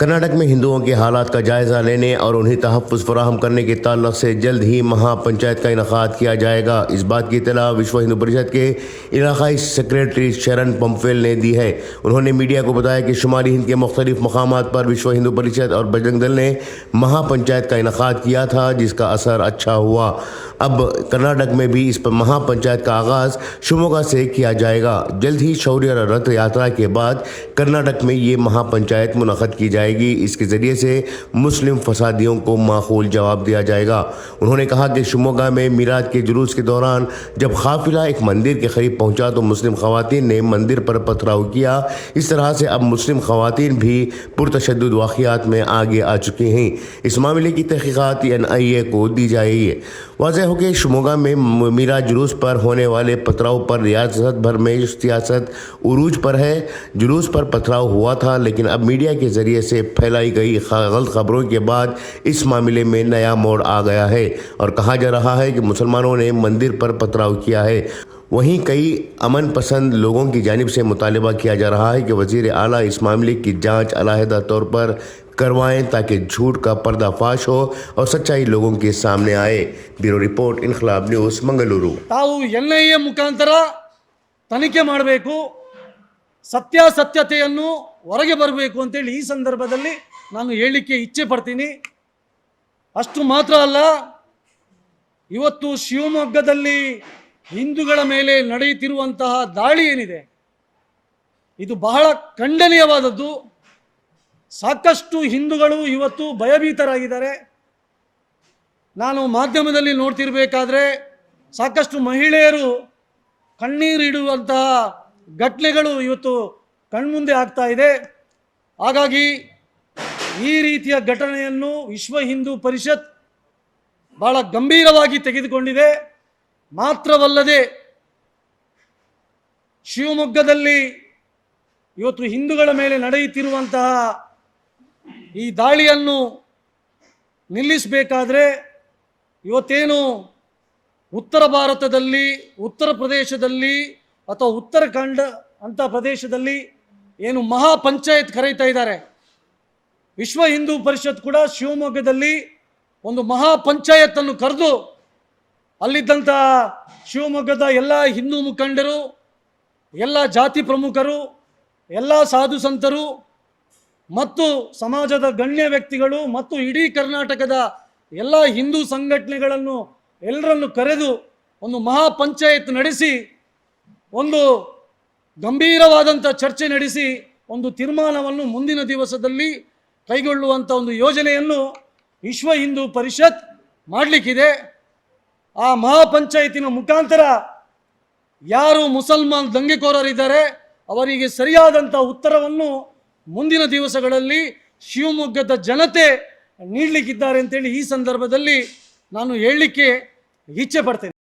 कर्नाटक में हिंदुओं के हालात का जायज़ा लेने और उन्हें तहफ़्फ़ुज़ फ़राहम करने के ताल्लुक़ से जल्द ही महापंचायत का इनेकाद किया जाएगा। इस बात की इत्तला विश्व हिंदू परिषद के इलाक़ाई सेक्रेटरी शरण पंफेल ने दी है। उन्होंने मीडिया को बताया कि शुमाली हिंद के मुख्तलिफ़ मकामात पर विश्व हिंदू परिषद और बजरंग दल ने महापंचायत का इनेकाद किया था, जिसका असर अच्छा हुआ। अब कर्नाटक में भी इस पर महापंचायत का आगाज़ शिवमोगा से किया जाएगा। जल्द ही शौर्य रथ यात्रा के बाद कर्नाटक में ये महापंचायत मुनक़द की जाएगी। इसके ज़रिए से मुस्लिम फसादियों को माकूल जवाब दिया जाएगा। उन्होंने कहा कि शिवमोगा में मीलाद के जुलूस के दौरान जब काफिला एक मंदिर के करीब पहुंचा तो मुस्लिम ख़वातीन ने मंदिर पर पथराव किया। इस तरह से अब मुस्लिम ख़वातीन भी पुरतशद्दुद वाक़ियात में आगे आ चुके हैं। इस मामले की तहक़ीक़ात NIA को दी जाएगी। वाज़ेह हो कि शिवमोगा में मीलाद जुलूस पर होने वाले पथराव पर रियासत भर में सियासत उरूज पर है। जुलूस पर पथराव हुआ था, लेकिन अब मीडिया के ज़रिए से फैलाई गई गलत खबरों के बाद इस मामले में नया मोड़ आ गया है और कहा जा रहा है कि मुसलमानों ने मंदिर पर पथराव किया है। वहीं कई अमन पसंद लोगों की जानिब से मुतालबा किया जा रहा है कि वज़ीर आला इस मामले की जाँच अलहदा तौर पर करवाएं ताकि झूठ का पर्दाफाश हो और सच्चाई लोगों के सामने आए। ब्यूरो रिपोर्ट, इनकलाब न्यूज़, मंगलूರು। ತಾವು NIA ಮುಖಾಂತರ ತನಿಖೆ ಮಾಡಬೇಕು, ಸತ್ಯಾಸತ್ಯತೆಯನ್ನು ಹೊರಗೆ ಬರಬೇಕು ಅಂತೇಳಿ ಈ ಸಂದರ್ಭದಲ್ಲಿ ನಾನು ಹೇಳಲಿಕ್ಕೆ ಇಚ್ಛೆ ಪಡ್ತೀನಿ. ಅಷ್ಟು ಮಾತ್ರ ಅಲ್ಲ, ಇವತ್ತು ಶಿವಮೊಗ್ಗದಲ್ಲಿ ಹಿಂದೂಗಳ ಮೇಲೆ ನಡೆಯುತ್ತಿರುವಂತಹ ದಾಳಿ ಏನಿದೆ ಇದು ಬಹಳ ಖಂಡನೀಯವಾದದ್ದು. ಸಾಕಷ್ಟು ಹಿಂದೂಗಳು ಇವತ್ತು ಭಯಭೀತರಾಗಿದ್ದಾರೆ. ನಾನು ಮಾಧ್ಯಮದಲ್ಲಿ ನೋಡ್ತಿರಬೇಕಾದ್ರೆ ಸಾಕಷ್ಟು ಮಹಿಳೆಯರು ಕಣ್ಣೀರಿಡುವಂತಹ ಘಟನೆಗಳು ಇವತ್ತು ಕಣ್ಮುಂದೆ ಆಗ್ತಾ ಇದೆ. ಹಾಗಾಗಿ ಈ ರೀತಿಯ ಘಟನೆಯನ್ನು ವಿಶ್ವ ಹಿಂದೂ ಪರಿಷತ್ ಬಹಳ ಗಂಭೀರವಾಗಿ ತೆಗೆದುಕೊಂಡಿದೆ. ಮಾತ್ರವಲ್ಲದೆ ಶಿವಮೊಗ್ಗದಲ್ಲಿ ಇವತ್ತು ಹಿಂದೂಗಳ ಮೇಲೆ ನಡೆಯುತ್ತಿರುವಂತಹ ಈ ದಾಳಿಯನ್ನು ನಿಲ್ಲಿಸಬೇಕಾದ್ರೆ ಇವತ್ತೇನು ಉತ್ತರ ಭಾರತದಲ್ಲಿ, ಉತ್ತರ ಪ್ರದೇಶದಲ್ಲಿ ಅಥವಾ ಉತ್ತರಾಖಂಡ ಅಂತ ಪ್ರದೇಶದಲ್ಲಿ ಏನು ಮಹಾಪಂಚಾಯತ್ ಕರೀತಾ ಇದ್ದಾರೆ, ವಿಶ್ವ ಹಿಂದೂ ಪರಿಷತ್ ಕೂಡ ಶಿವಮೊಗ್ಗದಲ್ಲಿ ಒಂದು ಮಹಾಪಂಚಾಯತನ್ನು ಕರೆದು ಅಲ್ಲಿದ್ದಂಥ ಶಿವಮೊಗ್ಗದ ಎಲ್ಲ ಹಿಂದೂ ಮುಖಂಡರು, ಎಲ್ಲ ಜಾತಿ ಪ್ರಮುಖರು, ಎಲ್ಲ ಸಾಧು ಸಂತರು ಮತ್ತು ಸಮಾಜದ ಗಣ್ಯ ವ್ಯಕ್ತಿಗಳು ಮತ್ತು ಇಡೀ ಕರ್ನಾಟಕದ ಎಲ್ಲ ಹಿಂದೂ ಸಂಘಟನೆಗಳನ್ನು ಎಲ್ಲರನ್ನು ಕರೆದು ಒಂದು ಮಹಾಪಂಚಾಯತ್ ನಡೆಸಿ ಒಂದು ಗಂಭೀರವಾದಂಥ ಚರ್ಚೆ ನಡೆಸಿ ಒಂದು ತೀರ್ಮಾನವನ್ನು ಮುಂದಿನ ದಿವಸದಲ್ಲಿ ಕೈಗೊಳ್ಳುವಂಥ ಒಂದು ಯೋಜನೆಯನ್ನು ವಿಶ್ವ ಹಿಂದೂ ಪರಿಷತ್ ಮಾಡಲಿಕ್ಕಿದೆ. ಆ ಮಹಾಪಂಚಾಯತಿನ ಮುಖಾಂತರ ಯಾರು ಮುಸಲ್ಮಾನ್ ದಂಗೆಕೋರರಿದ್ದಾರೆ ಅವರಿಗೆ ಸರಿಯಾದಂಥ ಉತ್ತರವನ್ನು ಮುಂದಿನ ದಿವಸಗಳಲ್ಲಿ ಶಿವಮೊಗ್ಗದ ಜನತೆ ನೀಡಲಿಕ್ಕಿದ್ದಾರೆ ಅಂತೇಳಿ ಈ ಸಂದರ್ಭದಲ್ಲಿ ನಾನು ಹೇಳಲಿಕ್ಕೆ ಇಚ್ಛೆ ಪಡ್ತೇನೆ.